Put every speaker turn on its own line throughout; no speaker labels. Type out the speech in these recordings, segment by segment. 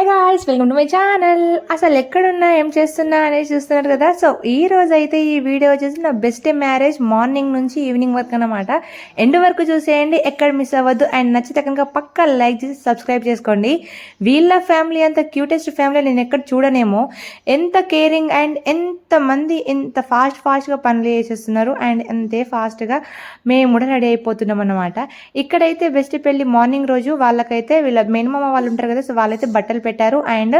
Hey guys, welcome to my channel. అసలు ఎక్కడున్నా ఏం చేస్తున్నా అనేది చూస్తున్నారు కదా. సో ఈ రోజు అయితే ఈ వీడియో వచ్చేసి నా బెస్ట్ డే మ్యారేజ్ మార్నింగ్ నుంచి ఈవినింగ్ వరకు అనమాట. ఎండ్ వరకు చూసేయండి, ఎక్కడ మిస్ అవ్వద్దు. అండ్ నచ్చితే కనుక పక్కా లైక్ చేసి సబ్స్క్రైబ్ చేసుకోండి. వీళ్ళ ఫ్యామిలీ అంత క్యూటెస్ట్ ఫ్యామిలీ నేను ఎక్కడ చూడనేమో. ఎంత కేరింగ్ అండ్ ఎంతమంది ఎంత ఫాస్ట్గా పనులు చేసేస్తున్నారు. అండ్ అంతే ఫాస్ట్గా మేము కూడా రెడీ అయిపోతున్నాం అనమాట. ఇక్కడైతే బెస్ట్ పెళ్ళి మార్నింగ్ రోజు వాళ్ళకైతే వీళ్ళ మేనమామ వాళ్ళు ఉంటారు కదా. సో వాళ్ళైతే బట్టలు పెట్టారు. అండ్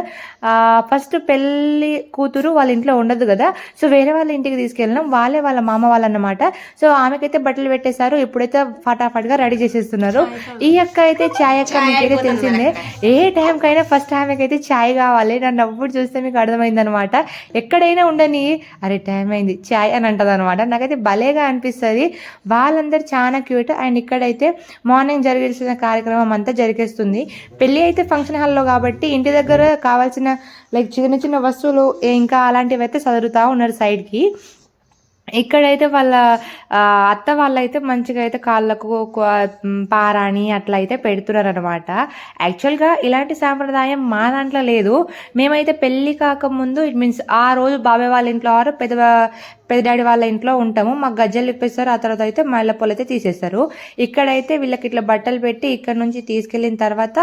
ఫస్ట్ పెళ్లి కూతురు వాళ్ళ ఇంట్లో ఉండదు కదా. సో వేరే వాళ్ళ ఇంటికి తీసుకెళ్ళినాం. వాళ్ళ మామ వాళ్ళు అన్నమాట. సో ఆమెకైతే బట్టలు పెట్టేశారు. ఇప్పుడైతే ఫటాఫట్గా రెడీ చేసేస్తున్నారు. ఈ అక్క అయితే ఛాయ్ అక్క, మీకైతే తెలిసిందే. ఏ టైంకైనా ఫస్ట్ ఆమెకైతే ఛాయ్ కావాలి. నన్ను అప్పుడు చూస్తే మీకు అర్థమైంది అనమాట. ఎక్కడైనా ఉండని అరే టైం అయింది ఛాయ్ అని అంటది అనమాట. నాకైతే భలేగా అనిపిస్తుంది. వాళ్ళందరూ చాలా క్యూట్. అండ్ ఇక్కడైతే మార్నింగ్ జరిగేసిన కార్యక్రమం అంతా జరిగేస్తుంది. పెళ్ళి అయితే ఫంక్షన్ హాల్లో కాబట్టి ఇంటి దగ్గర కావాల్సిన లైక్ చిన్న చిన్న వస్తువులు ఇంకా అలాంటివి అయితే చదువుతూ ఉన్నారు సైడ్కి. ఇక్కడైతే వాళ్ళ అత్త వాళ్ళైతే మంచిగా అయితే కాళ్ళకు పారాణి అట్లా అయితే పెడుతున్నారు అనమాట. యాక్చువల్గా ఇలాంటి సాంప్రదాయం మా దాంట్లో లేదు. మేమైతే పెళ్ళి కాకముందు ఇట్ మీన్స్ ఆ రోజు బాబాయ్ వాళ్ళ ఇంట్లో ఆరు పెద్ద డాడీ వాళ్ళ ఇంట్లో ఉంటాము. మాకు గజ్జలు ఇప్పేస్తారు. ఆ తర్వాత అయితే మైలపొలు అయితే తీసేస్తారు. ఇక్కడైతే వీళ్ళకి ఇట్లా బట్టలు పెట్టి ఇక్కడ నుంచి తీసుకెళ్ళిన తర్వాత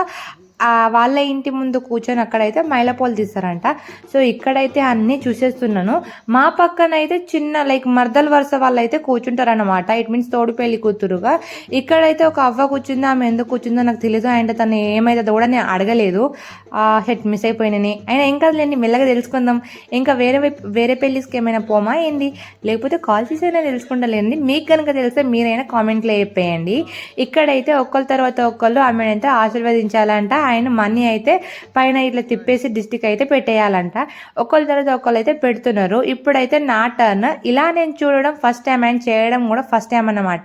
వాళ్ళ ఇంటి ముందు కూర్చొని అక్కడైతే మైలపోలు తీస్తారంట. సో ఇక్కడైతే అన్నీ చూసేస్తున్నాను. మా పక్కన అయితే చిన్న లైక్ మర్దల వరుస వాళ్ళు అయితే కూర్చుంటారనమాట. ఇట్ మీన్స్ తోడు పెళ్లి కూతురుగా. ఇక్కడైతే ఒక అవ్వ కూర్చుందో, ఆమె ఎందుకు కూర్చుందో నాకు తెలియదు. అండ్ తను ఏమైతుందో కూడా నేను అడగలేదు. హెడ్ మిస్ అయిపోయినాయి. అయినా ఏం కాదులేండి, మెల్లగా తెలుసుకుందాం. ఇంకా వేరే పెళ్ళికి ఏమైనా పోమా ఏంది, లేకపోతే కాల్ చేసైనా తెలుసుకుంటలేండి. మీకు కనుక తెలిస్తే మీరైనా కామెంట్లో చెప్పేయండి. ఇక్కడైతే ఒకళ్ళ తర్వాత ఒకళ్ళు ఆమెనైతే ఆశీర్వదించాలంట. ఆయన మనీ అయితే పైన ఇట్లా తిప్పేసి డిస్టిక్ అయితే పెట్టేయాలంట. ఒకళ్ళ తర్వాత ఒకళ్ళు అయితే పెడుతున్నారు. ఇప్పుడైతే నా టర్న్. ఇలా నేను చూడడం ఫస్ట్ టైం అండ్ చేయడం కూడా ఫస్ట్ టైం అన్నమాట.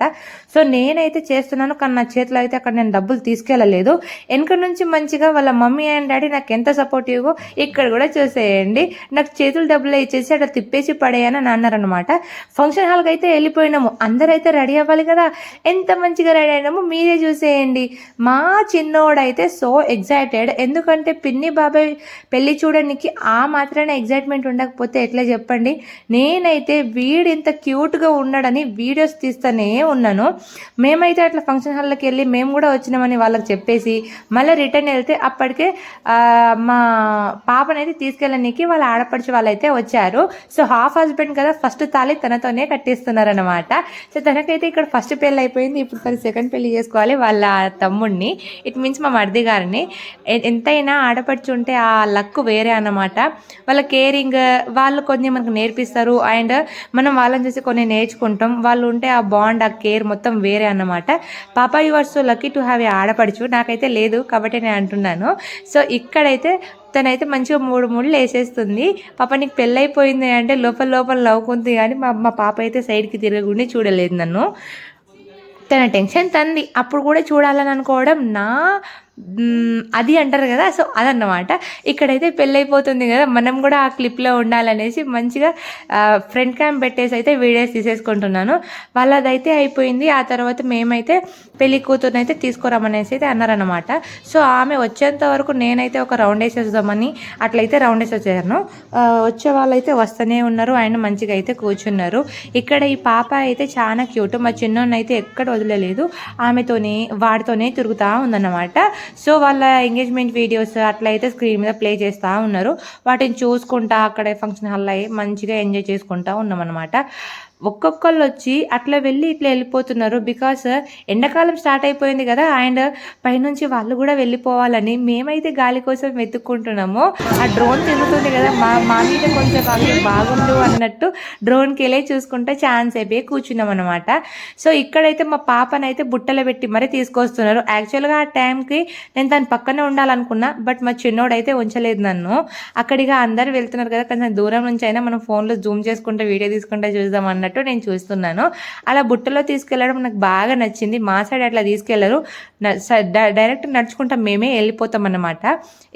సో నేనైతే చేస్తున్నాను, కానీ నా చేతిలో అయితే అక్కడ నేను డబ్బులు తీసుకెళ్ళలేదు. వెనక నుంచి మంచిగా వాళ్ళ మమ్మీ అండ్ డాడీ నాకు ఎంత సపోర్టివ్గా ఇక్కడ కూడా చూసేయండి. నాకు చేతులు డబ్బులు ఇచ్చేసి అట్లా తిప్పేసి పడేయని అని అన్నారనమాట. ఫంక్షన్ హాల్కి అయితే వెళ్ళిపోయినాము. అందరైతే రెడీ అవ్వాలి కదా. ఎంత మంచిగా రెడీ అయినాము మీరే చూసేయండి. మా చిన్నోడైతే సో ఎగ్జైటెడ్. ఎందుకంటే పిన్ని బాబాయ్ పెళ్ళి చూడడానికి ఆ మాత్రమే ఎగ్జైట్మెంట్ ఉండకపోతే ఎట్లా చెప్పండి. నేనైతే వీడు ఇంత క్యూట్గా ఉన్నాడని వీడియోస్ తీస్తూనే ఉన్నాను. మేమైతే అట్లా ఫంక్షన్ హాల్లోకి వెళ్ళి మేము కూడా వచ్చినామని వాళ్ళకి చెప్పేసి మళ్ళీ రిటర్న్ వెళ్తే అప్పటికే మా పాపనైతే తీసుకెళ్ళడానికి వాళ్ళ ఆడపడిచి వాళ్ళైతే వచ్చారు. సో హాఫ్ హస్బెండ్ కదా, ఫస్ట్ తాళి తనతోనే కట్టిస్తున్నారనమాట. సో తనకైతే ఇక్కడ ఫస్ట్ పెళ్ళి అయిపోయింది. ఇప్పుడు తను సెకండ్ పెళ్ళి చేసుకోవాలి వాళ్ళ తమ్ముడిని. ఇట్ మీన్స్ మా మరిది గారిని. ఎంతైనా ఆడపడుచు ఉంటే ఆ లక్ వేరే అన్నమాట. వాళ్ళ కేరింగ్ వాళ్ళు కొన్ని మనకు నేర్పిస్తారు. అండ్ మనం వాళ్ళని చూసి కొన్ని నేర్చుకుంటాం. వాళ్ళు ఉంటే ఆ బాండ్, ఆ కేర్ మొత్తం వేరే అన్నమాట. పాపా you are so lucky to have a ఆడపడుచు. నాకైతే లేదు కాబట్టి నేను అంటున్నాను. సో ఇక్కడైతే తనైతే మంచిగా మూడు ముళ్ళు వేసేస్తుంది. పాప నీకు పెళ్ళైపోయింది అంటే లోపల నవ్వుకుంది. కానీ మా పాప అయితే సైడ్కి తిరగకుండా చూడలేదు నన్ను. తన టెన్షన్ తంది. అప్పుడు కూడా చూడాలని అనుకోవడం అది అంటారు కదా. సో అదన్నమాట. ఇక్కడైతే పెళ్ళైపోతుంది కదా, మనం కూడా ఆ క్లిప్లో ఉండాలనేసి మంచిగా ఫ్రంట్ క్యామ్ పెట్టేసి అయితే వీడియోస్ తీసేసుకుంటున్నాను. వాళ్ళదైతే అయిపోయింది. ఆ తర్వాత మేమైతే పెళ్లి కూతురుని అయితే తీసుకురామనేసి అయితే అన్నారనమాట. సో ఆమె వచ్చేంత వరకు నేనైతే ఒక రౌండ్ వేసేద్దామని అట్లయితే రౌండ్ వేసి వచ్చాను. వచ్చే వాళ్ళైతే వస్తూనే ఉన్నారు. ఆయన మంచిగా అయితే కూర్చున్నారు. ఇక్కడ ఈ పాప అయితే చాలా క్యూట్. మా చిన్నోన్ని అయితే ఎక్కడ వదిలేదు. వాడితోనే తిరుగుతూ ఉందన్నమాట. సో వాళ్ళ ఎంగేజ్మెంట్ వీడియోస్ అట్లయితే స్క్రీన్ మీద ప్లే చేస్తూ ఉన్నారు. వాటిని చూసుకుంటా అక్కడ ఫంక్షన్ హాల్లో మంచిగా ఎంజాయ్ చేసుకుంటూ ఉన్నాం అనమాట. ఒక్కొక్కళ్ళు వచ్చి అట్లా వెళ్ళి ఇట్లా వెళ్ళిపోతున్నారు. బికాస్ ఎండాకాలం స్టార్ట్ అయిపోయింది కదా. అండ్ పైనుంచి వాళ్ళు కూడా వెళ్ళిపోవాలని మేమైతే గాలి కోసం వెతుక్కుంటున్నాము. ఆ డ్రోన్ తిరుగుతుంది కదా, మా మీద కొంచెం బాగుండు అన్నట్టు డ్రోన్కి వెళ్ళి చూసుకుంటే ఛాన్స్ అయిపోయి కూర్చున్నాం అనమాట. సో ఇక్కడైతే మా పాపనైతే బుట్టలో పెట్టి మరీ తీసుకొస్తున్నారు. యాక్చువల్గా ఆ టైంకి నేను తన పక్కనే ఉండాలనుకున్నా, బట్ మా చిన్నోడైతే ఉంచలేదు నన్ను. అక్కడిగా అందరు వెళ్తున్నారు కదా, కొంచెం దూరం నుంచి అయినా మనం ఫోన్లో జూమ్ చేసుకుంటే వీడియో తీసుకుంటే చూద్దాం అన్నట్టు నేను చూస్తున్నాను. అలా బుట్టలో తీసుకెళ్ళడం నాకు బాగా నచ్చింది. మా సైడ్ అట్లా తీసుకెళ్లరు, డైరెక్ట్ నడుచుకుంటా మేమే వెళ్ళిపోతాం అన్నమాట.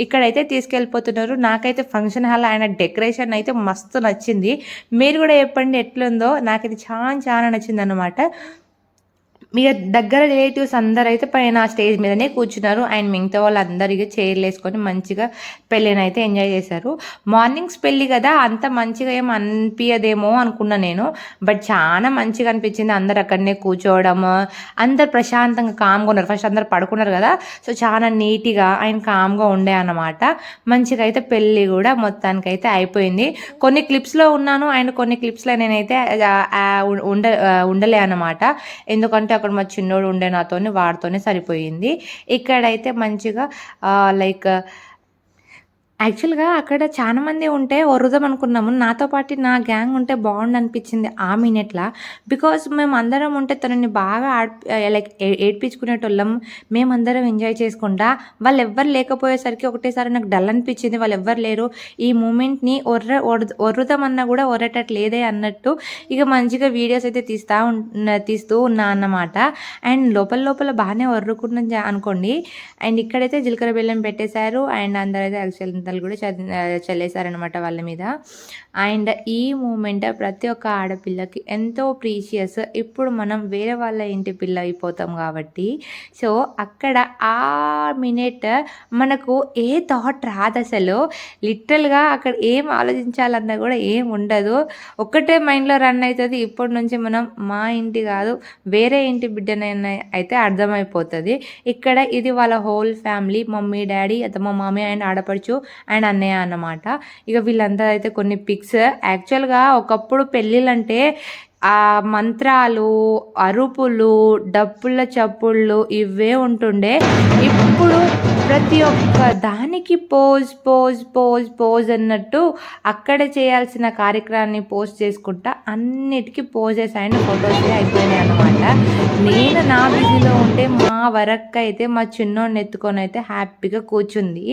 ఇక్కడైతే తీసుకెళ్ళిపోతున్నారు. నాకైతే ఫంక్షన్ హాల్ ఆయన డెకరేషన్ అయితే మస్తు నచ్చింది. మీరు కూడా చెప్పండి ఎట్లుందో. నాకైతే చాలా నచ్చింది అన్నమాట. మీ దగ్గర రిలేటివ్స్ అందరూ అయితే పైన స్టేజ్ మీదనే కూర్చున్నారు అండ్ మిగతా వాళ్ళు అందరికీ చైర్లు వేసుకొని మంచిగా పెళ్ళిని అయితే ఎంజాయ్ చేశారు. మార్నింగ్స్ పెళ్ళి కదా అంత మంచిగా ఏం అనిపించదేమో అనుకున్నా నేను, బట్ చాలా మంచిగా అనిపించింది. అందరు అక్కడనే కూర్చోవడం, అందరు ప్రశాంతంగా కామ్గా ఉన్నారు. ఫస్ట్ అందరు పడుకున్నారు కదా, సో చాలా నీట్గా అండ్ కామ్గా ఉండే అన్నమాట. మంచిగా అయితే పెళ్ళి కూడా మొత్తానికి అయితే అయిపోయింది. కొన్ని క్లిప్స్లో ఉన్నాను అండ్ కొన్ని క్లిప్స్లో నేనైతే ఉండలే అన్నమాట. ఎందుకంటే అక్కడ మా చిన్నోడు ఉండే నాతోని, వాడితోనే సరిపోయింది. ఇక్కడైతే మంచిగా లైక్ యాక్చువల్‌గా అక్కడ చాలా మంది ఉంటే ఒర్రుదాం అనుకున్నాము. నాతో పాటు నా గ్యాంగ్ ఉంటే బాగుండు అనిపించింది ఆ మినిట్‌ల. బికాజ్ మేమందరం ఉంటే తనని బాగా లైక్ ఏడ్పించుకునేటోళ్ళం. మేమందరం ఎంజాయ్ చేసుకుంటా, వాళ్ళెవ్వరు లేకపోయేసరికి ఒకటేసారి నాకు డల్ అనిపించింది. వాళ్ళెవ్వరు లేరు. ఈ మూమెంట్‌ని ఒర్రుదామన్నా కూడా ఒర్రేటట్టు లేదే అన్నట్టు ఇక మంచిగా వీడియోస్ అయితే తీస్తూ ఉన్నా అన్నమాట. అండ్ లోపల బాగానే ఒర్రుకున్నా అనుకోండి. అండ్ ఇక్కడైతే జీలకర్ర బెల్లం పెట్టేశారు అండ్ అందరైతే అక్షింతలు కూడా చల్లేశారనమాట వాళ్ళ మీద. అండ్ ఈ మూమెంట్ ప్రతి ఒక్క ఆడపిల్లకి ఎంతో ప్రీషియస్. ఇప్పుడు మనం వేరే వాళ్ళ ఇంటి పిల్ల అయిపోతాం కాబట్టి, సో అక్కడ ఆ మినిట్ మనకు ఏ థాట్ రాదు అసలు. లిటరల్గా అక్కడ ఏం ఆలోచించాలన్నా కూడా ఏం ఉండదు. ఒక్కటే మైండ్లో రన్ అవుతుంది. ఇప్పటి నుంచి మనం మా ఇంటి కాదు వేరే ఇంటి బిడ్డనైనా అయితే అర్థమైపోతుంది. ఇక్కడ ఇది వాళ్ళ హోల్ ఫ్యామిలీ, మమ్మీ డాడీ అత్తమ్మ మామీ అండ్ ఆడపడుచు అండ్ అన్నయ్య అన్నమాట. ఇక వీళ్ళంతా అయితే కొన్ని పిక్స్. యాక్చువల్గా ఒకప్పుడు పెళ్ళిళ్ళంటే ఆ మంత్రాలు, అరుపులు, డప్పుల చప్పుళ్ళు ఇవే ఉంటుండే. ఇప్పుడు ప్రతి ఒక్క దానికి పోజ్ అన్నట్టు అక్కడ చేయాల్సిన కార్యక్రమాన్ని పోస్ట్ చేసుకుంటా అన్నిటికీ పోజెస్ అండ్ ఫొటోస్ అయిపోయినాయి అన్నమాట. నేను నా బిజీలో ఉంటే మా వరకు అయితే మా చిన్నోడిని ఎత్తుకొని అయితే హ్యాపీగా కూర్చుంది.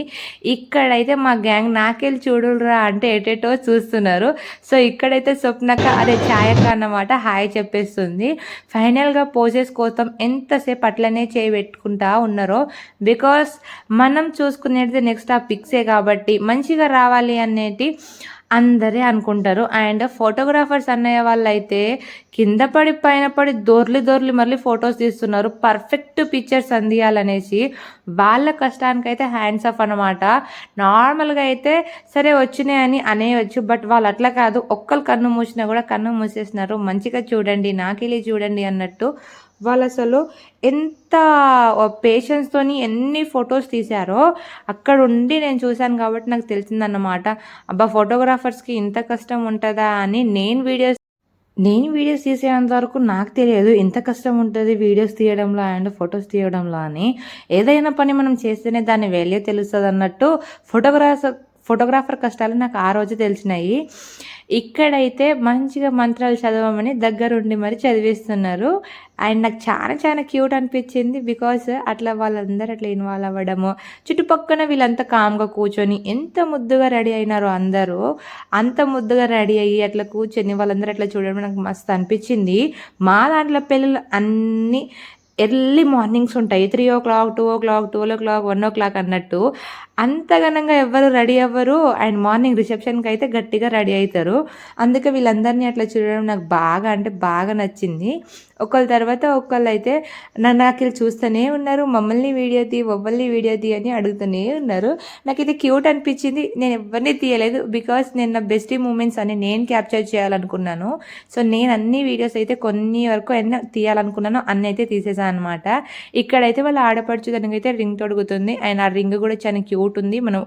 ఇక్కడైతే మా గ్యాంగ్ నాకెళ్ళి చూడురా అంటే ఎటేటో చూస్తున్నారు. సో ఇక్కడైతే స్వప్నక అదే ఛాయక అన్నమాట హాయ్ చెప్పేస్తుంది. ఫైనల్గా పోజెస్ కోసం ఎంతసేపు అట్లనే చేయబెట్టుకుంటా ఉన్నారో. బికాస్ మనం చూసుకునేది నెక్స్ట్ ఆ పిక్సే కాబట్టి మంచిగా రావాలి అనేది అందరే అనుకుంటారు. అండ్ ఫోటోగ్రాఫర్స్ అన్నయ్య వాళ్ళు అయితే కింద పడి పైన పడి దొర్లి మళ్ళీ ఫొటోస్ తీస్తున్నారు పర్ఫెక్ట్ పిక్చర్స్ అందియాలనేసి. వాళ్ళ కష్టానికైతే హ్యాండ్స్ ఆఫ్ అనమాట. నార్మల్గా అయితే సరే వచ్చినాయని అనేయచ్చు, బట్ వాళ్ళు అట్లా కాదు. ఒక్కరు కన్ను మూసినా కూడా కన్ను మూసేస్తున్నారు. మంచిగా చూడండి, నాకెళ్ళి చూడండి అన్నట్టు. వాళ్ళు అసలు ఎంత పేషెన్స్తోని ఎన్ని ఫొటోస్ తీశారో అక్కడ ఉండి నేను చూశాను కాబట్టి నాకు తెలిసిందన్నమాట. అబ్బా ఫోటోగ్రాఫర్స్కి ఇంత కష్టం ఉంటుందా అని. నేను వీడియోస్ తీసేంత వరకు నాకు తెలియదు ఎంత కష్టం ఉంటుంది వీడియోస్ తీయడంలో అండ్ ఫొటోస్ తీయడంలో అని. ఏదైనా పని మనం చేస్తేనే దాని వాల్యూ తెలుస్తుంది అన్నట్టు ఫోటోగ్రాఫర్ కష్టాలు నాకు ఆ రోజు తెలిసినాయి. ఇక్కడైతే మంచిగా మంత్రాలు చదవమని దగ్గరుండి మరి చదివిస్తున్నారు. అండ్ నాకు చాలా క్యూట్ అనిపించింది. బికాస్ అట్లా వాళ్ళందరూ అట్లా ఇన్వాల్వ్ అవ్వడము, చుట్టుపక్కన వీళ్ళంతా కామ్గా కూర్చొని ఎంత ముద్దుగా రెడీ అయినారో అందరూ. అంత ముద్దుగా రెడీ అయ్యి అట్లా కూర్చొని వాళ్ళందరూ అట్లా చూడడం నాకు మస్తు అనిపించింది. మా దాంట్లో పెళ్ళిళ్ళు అన్నీ ఎర్లీ మార్నింగ్స్ ఉంటాయి. 3 o'clock 2 o'clock 12 o'clock 1 o'clock అన్నట్టు. అంత ఘనంగా ఎవ్వరు రెడీ అవ్వరు. అండ్ మార్నింగ్ రిసెప్షన్కి అయితే గట్టిగా రెడీ అవుతారు. అందుకే వీళ్ళందరినీ అట్లా చూడడం నాకు బాగా నచ్చింది. ఒకళ్ళ తర్వాత ఒకళ్ళు అయితే నాకు చూస్తూనే ఉన్నారు. మమ్మల్ని వీడియో తీ అని అడుగుతూనే ఉన్నారు. నాకు ఇది క్యూట్ అనిపించింది. నేను ఎవరిని తీయలేదు. బికాస్ నేను నా బెస్ట్ మూమెంట్స్ అని నేను క్యాప్చర్ చేయాలనుకున్నాను. సో నేను అన్ని వీడియోస్ అయితే కొన్ని వరకు ఎన్నో తీయాలనుకున్నాను, అన్నీ అయితే తీసేసాను అనమాట. ఇక్కడైతే వాళ్ళ ఆడపడుచు దానికైతే రింగ్ తొడుగుతుంది. అండ్ ఆ రింగ్ కూడా చాలా క్యూట్ ఉంది. మనం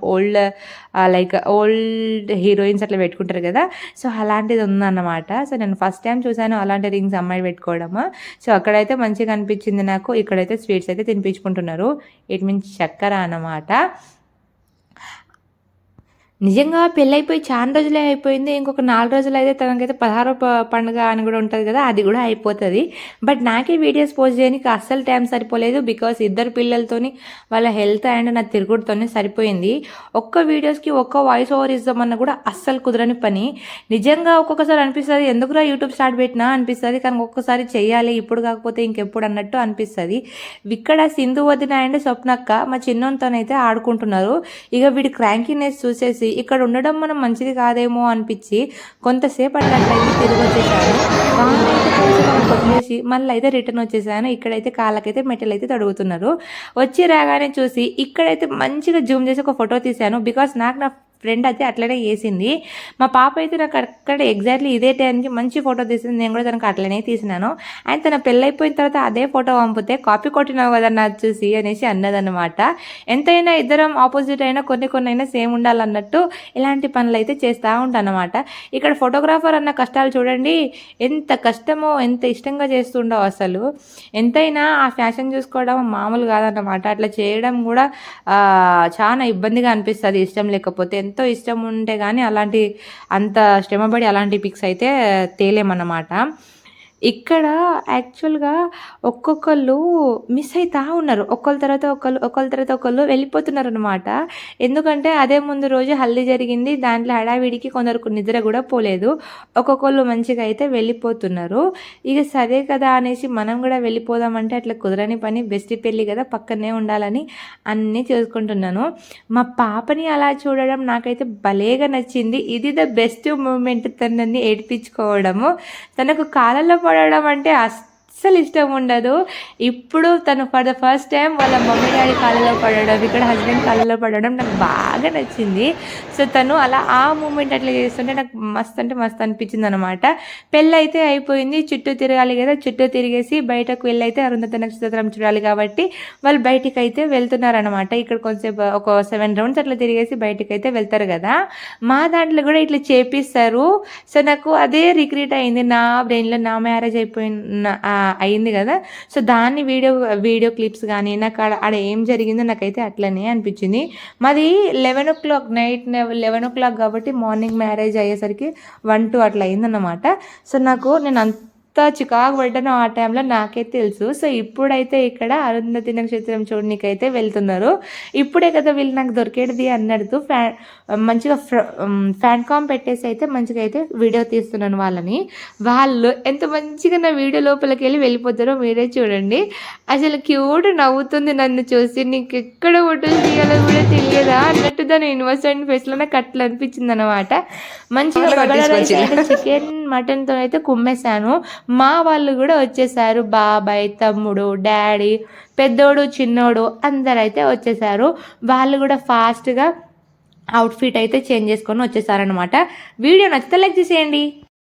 ఓల్డ్ హీరోయిన్స్ అట్లా పెట్టుకుంటారు కదా, సో అలాంటిది ఉందన్నమాట. సో నేను ఫస్ట్ టైం చూసాను అలాంటి రింగ్స్ అమ్మాయి పెట్టుకోవడము. సో అక్కడైతే మంచిగా అనిపించింది నాకు. ఇక్కడైతే స్వీట్స్ అయితే తినిపించుకుంటున్నారు. ఇట్ మీన్స్ చక్కెర అన్నమాట. నిజంగా పెళ్ళైపోయి చాలా రోజులే అయిపోయింది. ఇంకొక 4 రోజులు అయితే తనకైతే 16వ పండుగ అని కూడా ఉంటుంది కదా, అది కూడా అయిపోతుంది. బట్ నాకే వీడియోస్ పోస్ట్ చేయడానికి అస్సలు టైం సరిపోలేదు. బికాస్ ఇద్దరు పిల్లలతోని వాళ్ళ హెల్త్ అండ్ నా తిరుగుడుతోనే సరిపోయింది. ఒక్క వీడియోస్కి ఒక్క వాయిస్ ఓవర్ ఇద్దామన్నా కూడా అస్సలు కుదరని పని. నిజంగా ఒక్కొక్కసారి అనిపిస్తుంది ఎందుకురా యూట్యూబ్ స్టార్ట్ పెట్టినా అనిపిస్తుంది. కానీ ఒక్కొక్కసారి చెయ్యాలి, ఇప్పుడు కాకపోతే ఇంకెప్పుడు అన్నట్టు అనిపిస్తుంది. ఇక్కడ సింధు వదిన అండ్ స్వప్నక్క మా చిన్నతోనైతే ఆడుకుంటున్నారు. ఇక వీడి క్రాంకీనెస్ చూసేసి చూసి ఇక్కడ ఉండడం మనం మంచిది కాదేమో అనిపించి కొంతసేపు అట్లయితే తిరిగి వచ్చేసాను. వాళ్ళైతే కలిసి మనకు వదిలేసి మళ్ళీ అయితే రిటర్న్ వచ్చేసాను. ఇక్కడైతే కాళ్ళకైతే మెటల్ అయితే తడుగుతున్నారు. వచ్చి రాగానే చూసి ఇక్కడైతే మంచిగా జూమ్ చేసి ఒక ఫోటో తీశాను. బికాస్ నాకు నా ఫ్రెండ్ అయితే అట్లనే చేసింది. మా పాప అయితే నాకు అక్కడ ఎగ్జాక్ట్లీ ఇదే టైంకి మంచి ఫోటో తీసింది. నేను కూడా తనకు అట్లనే తీసినాను. అండ్ తన పెళ్ళైపోయిన తర్వాత అదే ఫోటో పంపితే కాపీ కొట్టినావు కదా నాకు చూసి అనేసి అన్నదన్నమాట. ఎంతైనా ఇద్దరం ఆపోజిట్ అయినా కొన్ని అయినా సేమ్ ఉండాలన్నట్టు ఇలాంటి పనులు అయితే చేస్తూ ఉంటాను అనమాట. ఇక్కడ ఫోటోగ్రాఫర్ అన్న కష్టాలు చూడండి, ఎంత కష్టమో ఎంత ఇష్టంగా చేస్తుండో అసలు. ఎంతైనా ఆ ఫ్యాషన్ చూసుకోవడం మామూలు కాదన్నమాట. అట్లా చేయడం కూడా చాలా ఇబ్బందిగా అనిపిస్తుంది ఇష్టం లేకపోతే. ఎంతో ఇష్టం ఉంటే కానీ అంత శ్రమపడి అలాంటి పిక్స్ అయితే తేలేమన్నమాట. ఇక్కడ యాక్చువల్గా ఒక్కొక్కళ్ళు మిస్ అవుతా ఉన్నారు. ఒకళ్ళ తర్వాత ఒకళ్ళు వెళ్ళిపోతున్నారు అనమాట. ఎందుకంటే అదే ముందు రోజు హల్దీ జరిగింది. దాంట్లో హడావిడికి కొందరు నిద్ర కూడా పోలేదు. ఒక్కొక్కళ్ళు మంచిగా అయితే వెళ్ళిపోతున్నారు. ఇక సరే కదా అనేసి మనం కూడా వెళ్ళిపోదామంటే అట్లా కుదరని పని. బెస్ట్ పెళ్ళి కదా, పక్కనే ఉండాలని అన్నీ చేసుకుంటున్నాను. మా పాపని అలా చూడడం నాకైతే భలేగా నచ్చింది. ఇది ద బెస్ట్ మూమెంట్. తనని ఏడిపించుకోవడము. తనకు కాళ్ళలో పడడం అంటే అస్సలు ఇష్టం ఉండదు. ఇప్పుడు తను ఫర్ ద ఫస్ట్ టైం వాళ్ళ మమ్మీ డాడీ కాళ్ళలో పడడం, ఇక్కడ హస్బెండ్ కాళ్ళలో పడడం నాకు బాగా నచ్చింది. సో తను అలా ఆ మూమెంట్ అట్లా చేస్తుంటే నాకు మస్తు అంటే మస్తు అనిపించింది అనమాట. పెళ్ళైతే అయిపోయింది. చుట్టూ తిరగాలి కదా, చుట్టూ తిరిగేసి బయటకు వెళ్ళైతే అరుంధతి నక్షత్రం చూడాలి కాబట్టి వాళ్ళు బయటికి అయితే వెళ్తున్నారనమాట. ఇక్కడ కొంచెంసేపు ఒక 7 రౌండ్స్ అట్లా తిరిగేసి బయటికి అయితే వెళ్తారు కదా. మా దాంట్లో కూడా ఇట్లా చేపిస్తారు. సో నాకు అదే రిక్రియేట్ అయింది నా బ్రెయిన్లో. నా మ్యారేజ్ అయింది కదా, సో దాన్ని వీడియో క్లిప్స్ కానీ నాకు ఆడ ఏం జరిగిందో నాకైతే అట్లనే అనిపించింది. మాది 11 o'clock నైట్ 11 o'clock కాబట్టి మార్నింగ్ మ్యారేజ్ అయ్యేసరికి 1-2 అట్లా అయిందన్నమాట. సో నేను చికాకు పడ్డాను ఆ టైంలో నాకే తెలుసు. సో ఇప్పుడైతే ఇక్కడ అరుంధతి నక్షత్రం చూడనికైతే వెళ్తున్నారు. ఇప్పుడే కదా వీళ్ళు నాకు దొరికేది అన్నట్టు మంచిగా ఫ్యాన్ కామ్ పెట్టేసి అయితే మంచిగా అయితే వీడియో తీస్తున్నాను వాళ్ళని. వాళ్ళు ఎంత మంచిగా నా వీడియో లోపలికి వెళ్ళిపోతారో మీరే చూడండి. అసలు క్యూట్ నవ్వుతుంది నన్ను చూసి. నీకు ఎక్కడ ఫోటోలు తీయాలో కూడా తెలియదా అన్నట్టు దాని ఇన్వెస్ట్మెంట్ ఫేస్లో నాకు అట్లా అనిపించింది అనమాట. మంచిగా చికెన్ మటన్తో అయితే కుమ్మేశాను. మా వాళ్ళు కూడా వచ్చేసారు. బాబాయ్, తమ్ముడు, డాడీ, పెద్దోడు, చిన్నోడు అందరు అయితే వచ్చేసారు. వాళ్ళు కూడా ఫాస్ట్గా అవుట్ఫిట్ అయితే చేంజ్ చేసుకొని వచ్చేసారనమాట. వీడియో నచ్చితే లైక్ చేసేయండి.